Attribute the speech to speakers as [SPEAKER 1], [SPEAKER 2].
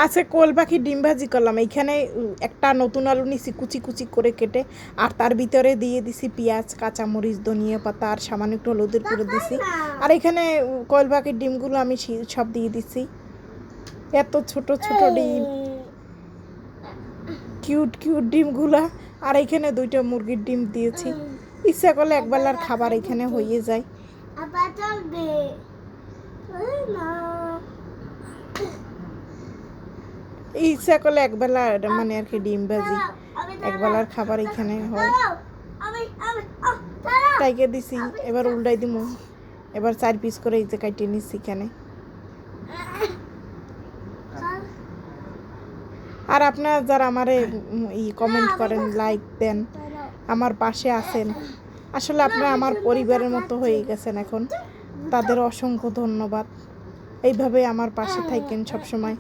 [SPEAKER 1] আচ্ছা কোয়েল পাখির ডিম ভাজি করলাম। এইখানে একটা নতুন আলু নিছি কুচি কুচি করে কেটে, আর তার ভিতরে দিয়ে দিছি পেঁয়াজ, কাঁচামরিচ, ধনিয়া পাতা আর সামান্য একটু হলুদের গুঁড়ো দিছি। আর এখানে কোয়েল পাখির ডিমগুলো আমি সব দিয়ে দিছি। এত ছোট ছোট ডিম, কিউট কিউট ডিমগুলা। আর এখানে 2টা মুরগির ডিম দিয়েছি। ইচ্ছা করলে একবেলার খাবার এখানে হয়ে যায়। ইচ্ছা করলে একবেলা মানে আর কি ডিম ভাজি একবেলার খাবার এখানে হয়। টাইকে দিছি, এবার উল্টাই দিমু। এবার 4 পিস করে এই যে কাটিয়ে নিচ্ছি এখানে। আর আপনারা যারা আমারে কমেন্ট করেন, লাইক দেন, আমার পাশে আছেন, আসলে আপনারা আমার পরিবারের মতো হয়ে গেছেন এখন। তাদের অসংখ্য ধন্যবাদ। এইভাবে আমার পাশে থাকেন সবসময়।